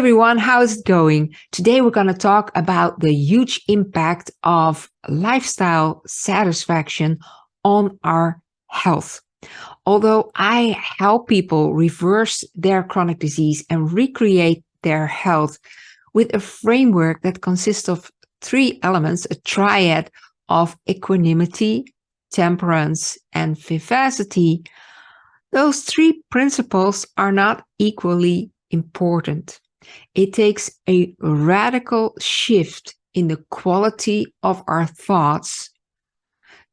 everyone, how's it going? Today we're going to talk about the huge impact of lifestyle satisfaction on our health. Although I help people reverse their chronic disease and recreate their health with a framework that consists of 3 elements, a triad of equanimity, temperance, and vivacity, those 3 principles are not equally important. It takes a radical shift in the quality of our thoughts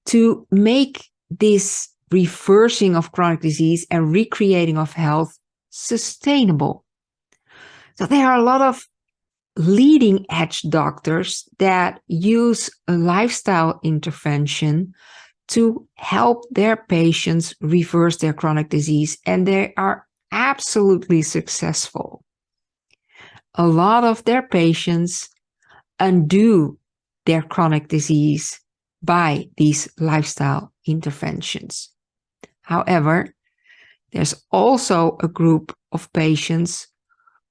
to make this reversing of chronic disease and recreating of health sustainable. So there are a lot of leading edge doctors that use a lifestyle intervention to help their patients reverse their chronic disease, and they are absolutely successful. A lot of their patients undo their chronic disease by these lifestyle interventions. However, there's also a group of patients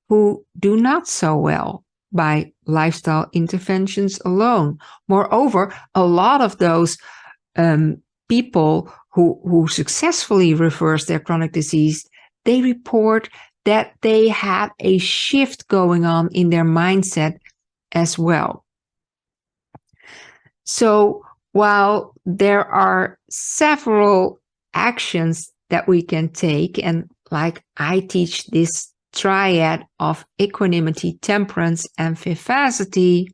who do not so well by lifestyle interventions alone. Moreover, a lot of those people who successfully reverse their chronic disease, they report that they had a shift going on in their mindset as well. So while there are several actions that we can take, and like I teach this triad of equanimity, temperance, and vivacity,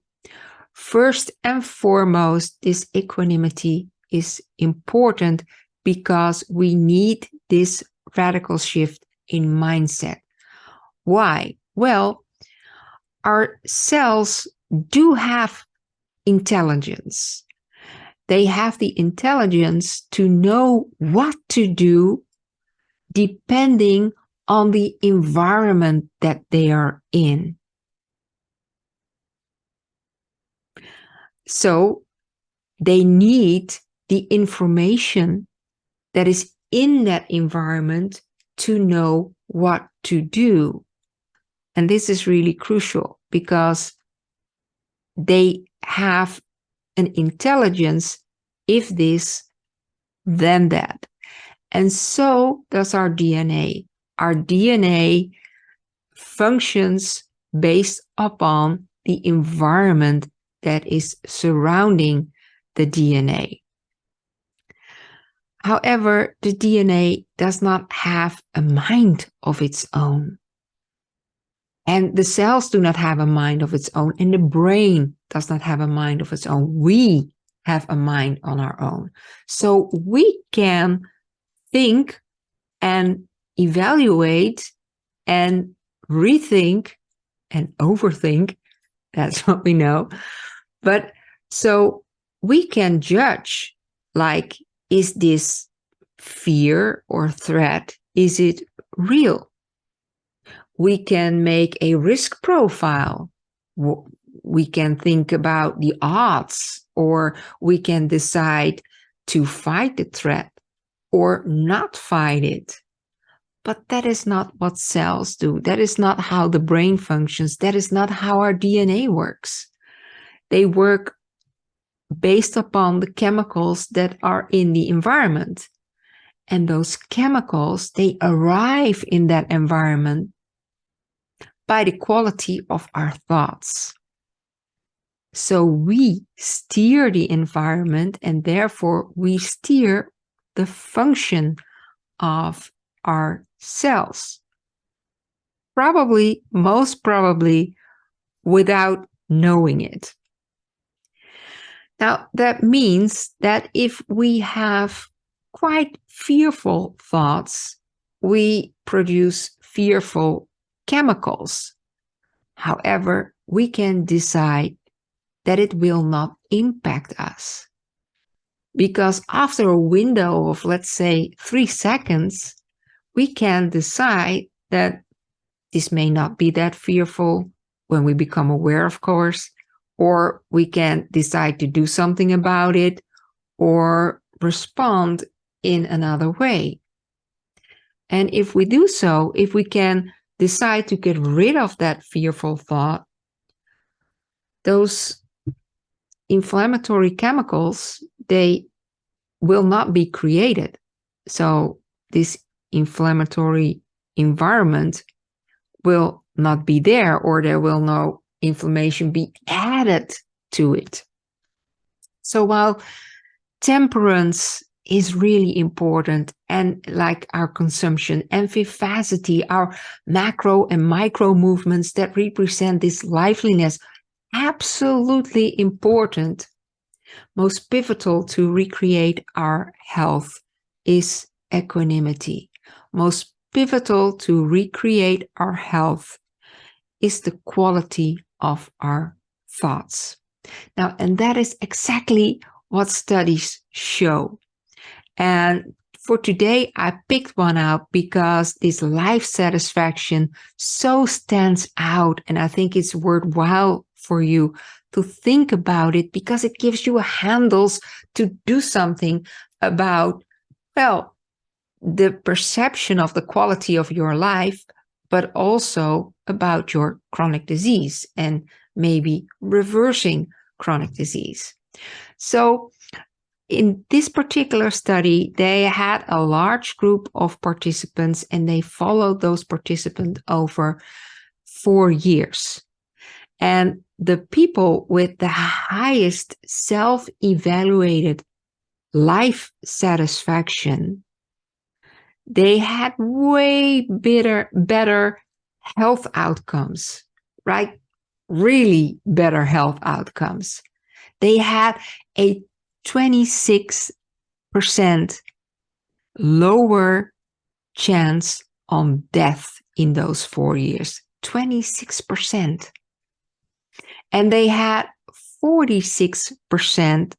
first and foremost, this equanimity is important because we need this radical shift in mindset. Why? Well, our cells do have intelligence. They have the intelligence to know what to do depending on the environment that they are in. So they need the information that is in that environment to know what to do. And this is really crucial because they have an intelligence, if this, then that. And so does our DNA. Our DNA functions based upon the environment that is surrounding the DNA. However, the DNA does not have a mind of its own. And the cells do not have a mind of its own, and the brain does not have a mind of its own. We have a mind on our own. So we can think and evaluate and rethink and overthink. That's what we know. But so we can judge, like, is this fear or threat? Is it real? We can make a risk profile. We can think about the odds, or we can decide to fight the threat or not fight it. But that is not what cells do. That is not how the brain functions. That is not how our DNA works. They work based upon the chemicals that are in the environment. And those chemicals, they arrive in that environment by the quality of our thoughts. So we steer the environment, and therefore we steer the function of our cells. Most probably without knowing it. Now, that means that if we have quite fearful thoughts, we produce fearful chemicals. However, we can decide that it will not impact us. Because after a window of, let's say, 3 seconds, we can decide that this may not be that fearful when we become aware, of course, or we can decide to do something about it or respond in another way. And if we do so, if we can decide to get rid of that fearful thought, those inflammatory chemicals, they will not be created. So this inflammatory environment will not be there, or there will no inflammation be added to it. So while temperance is really important, and like our consumption and vivacity, our macro and micro movements that represent this liveliness, absolutely important, most pivotal to recreate our health is equanimity. Most pivotal to recreate our health is the quality of our thoughts. Now, and that is exactly what studies show. And for today, I picked one out because this life satisfaction so stands out. And I think it's worthwhile for you to think about it, because it gives you handles to do something about, well, the perception of the quality of your life, but also about your chronic disease and maybe reversing chronic disease. So in this particular study, they had a large group of participants, and they followed those participants over 4 years. And the people with the highest self-evaluated life satisfaction, they had way better health outcomes, right? Really better health outcomes. They had a 26% lower chance on death in those 4 years. 26%. And they had 46%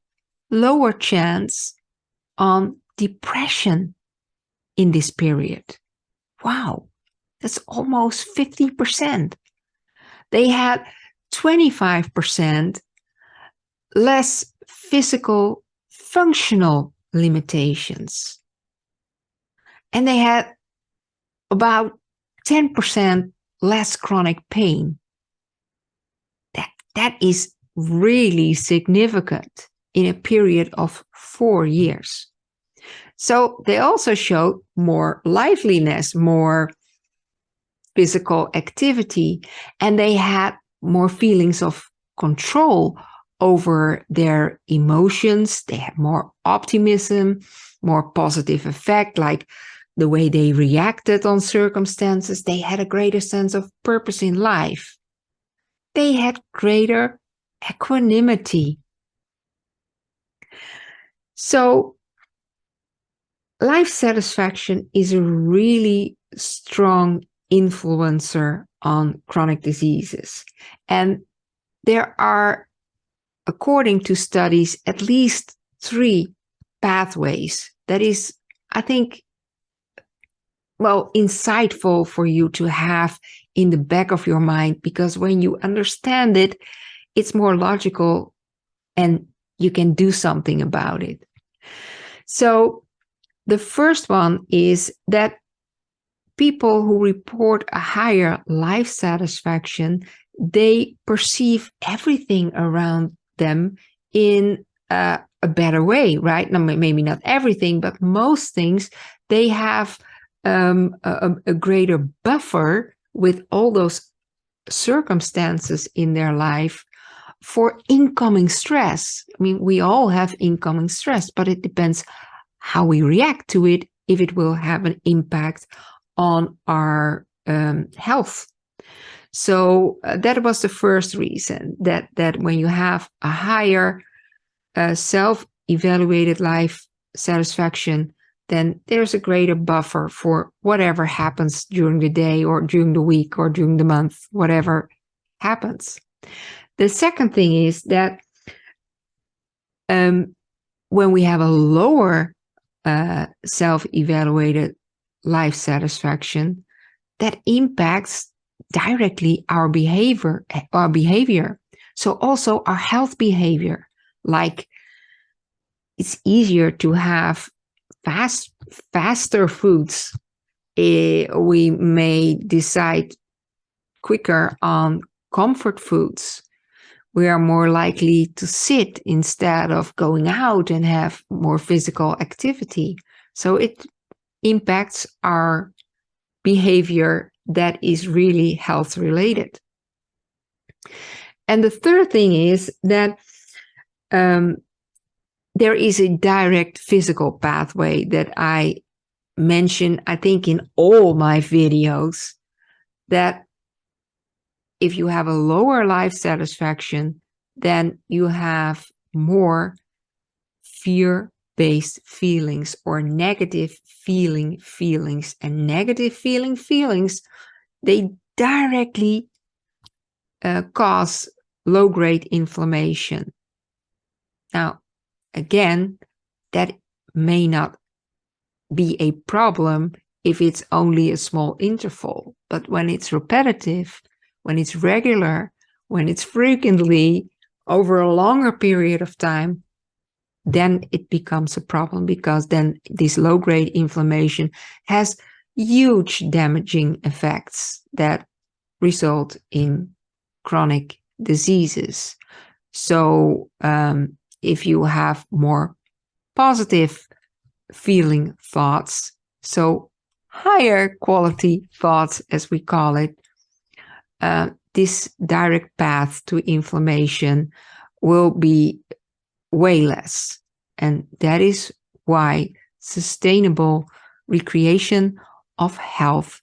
lower chance on depression in this period. Wow, that's almost 50%. They had 25% less physical functional limitations. And they had about 10% less chronic pain. That is really significant in a period of 4 years. So they also showed more liveliness, more physical activity, and they had more feelings of control over their emotions. They had more optimism, more positive effect, like the way they reacted on circumstances. They had a greater sense of purpose in life. They had greater equanimity. So life satisfaction is a really strong influencer on chronic diseases. And there are, according to studies, at least 3 pathways that is, I think, well, insightful for you to have in the back of your mind, because when you understand it, it's more logical and you can do something about it. So the first one is that people who report a higher life satisfaction, they perceive everything around them in a better way, right? Now, maybe not everything, but most things. They have a greater buffer with all those circumstances in their life for incoming stress. I mean, we all have incoming stress, but it depends how we react to it, if it will have an impact on our health. So that was the first reason, that when you have a higher self-evaluated life satisfaction, then there's a greater buffer for whatever happens during the day or during the week or during the month, whatever happens. The second thing is that when we have a lower self-evaluated life satisfaction, that impacts directly our behavior. So also our health behavior, like it's easier to have faster foods We may decide quicker on comfort foods. We are more likely to sit instead of going out and have more physical activity. So it impacts our behavior that is really health related. And the third thing is that there is a direct physical pathway that I mention, I think, in all my videos, that if you have a lower life satisfaction, then you have more fear-based feelings or negative feelings. And negative feelings, they directly cause low-grade inflammation. Now, again, that may not be a problem if it's only a small interval, but when it's repetitive, when it's regular, when it's frequently over a longer period of time, then it becomes a problem, because then this low-grade inflammation has huge damaging effects that result in chronic diseases. So if you have more positive feeling thoughts, so higher quality thoughts, as we call it, this direct path to inflammation will be way less. And that is why sustainable recreation of health,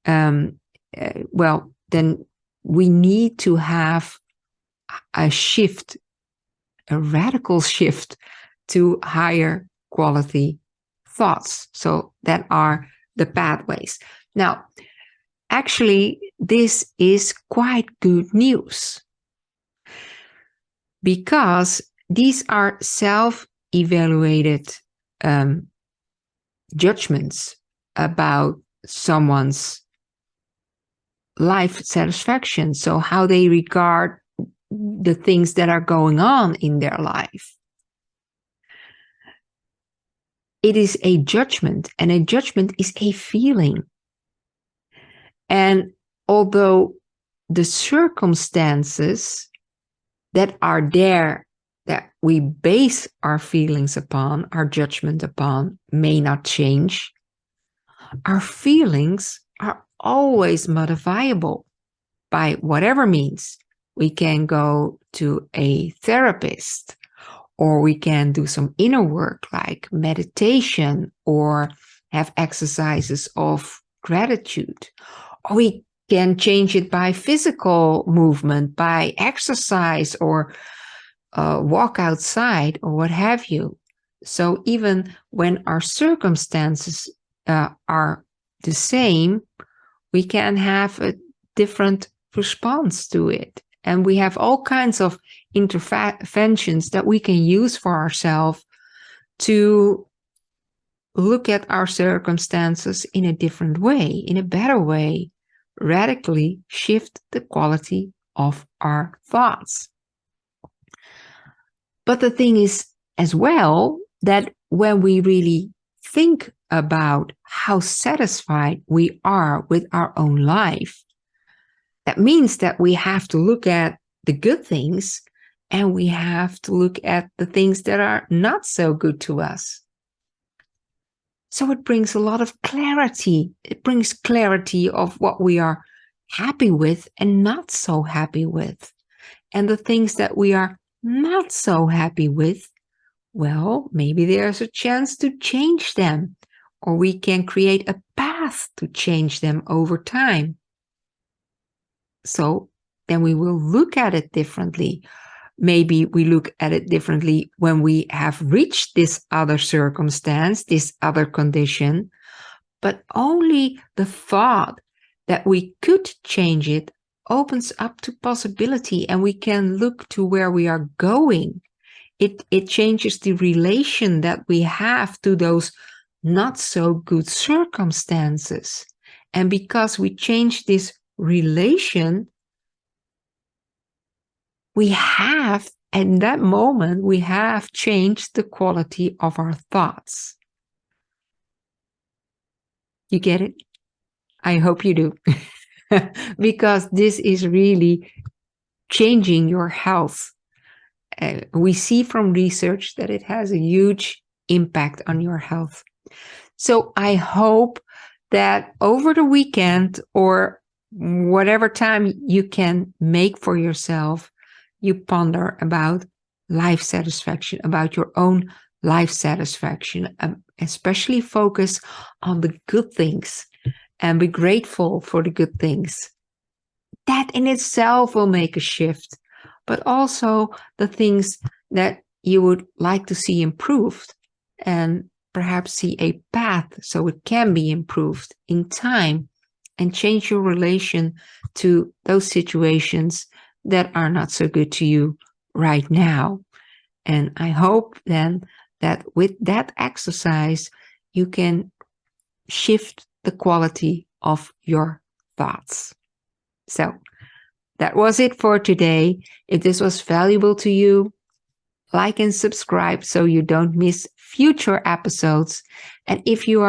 well, then we need to have a shift, a radical shift to higher quality thoughts. So that are the pathways. Now, actually, this is quite good news, because these are self-evaluated judgments about someone's life satisfaction. So how they regard the things that are going on in their life. It is a judgment, and a judgment is a feeling. And although the circumstances that are there, that we base our feelings upon, our judgment upon, may not change, our feelings are always modifiable by whatever means. We can go to a therapist, or we can do some inner work like meditation, or have exercises of gratitude, or we can change it by physical movement, by exercise, or walk outside, or what have you. So even when our circumstances are the same, we can have a different response to it. And we have all kinds of interventions that we can use for ourselves to look at our circumstances in a different way, in a better way, radically shift the quality of our thoughts. But the thing is as well that when we really think about how satisfied we are with our own life, that means that we have to look at the good things, and we have to look at the things that are not so good to us. So it brings a lot of clarity. It brings clarity of what we are happy with and not so happy with. And the things that we are not so happy with, well, maybe there's a chance to change them, or we can create a path to change them over time. So then we will look at it differently. Maybe we look at it differently when we have reached this other circumstance, this other condition, but only the thought that we could change it opens up to possibility, and we can look to where we are going. It changes the relation that we have to those not so good circumstances. And because we change this relation, we have, in that moment, we have changed the quality of our thoughts. You get it? I hope you do. Because this is really changing your health. We see from research that it has a huge impact on your health. So I hope that over the weekend or whatever time you can make for yourself, you ponder about life satisfaction, about your own life satisfaction, especially focus on the good things and be grateful for the good things. That in itself will make a shift, but also the things that you would like to see improved and perhaps see a path so it can be improved in time and change your relation to those situations that are not so good to you right now. And I hope then that with that exercise, you can shift the quality of your thoughts. So that was it for today. If this was valuable to you, like and subscribe so you don't miss future episodes. And if you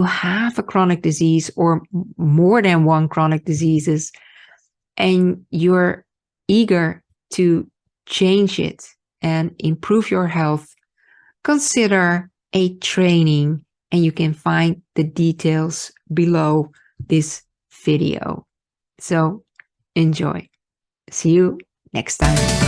have a chronic disease or more than one chronic diseases and you're eager to change it and improve your health, consider a training, and you can find the details below this video. So enjoy. See you next time.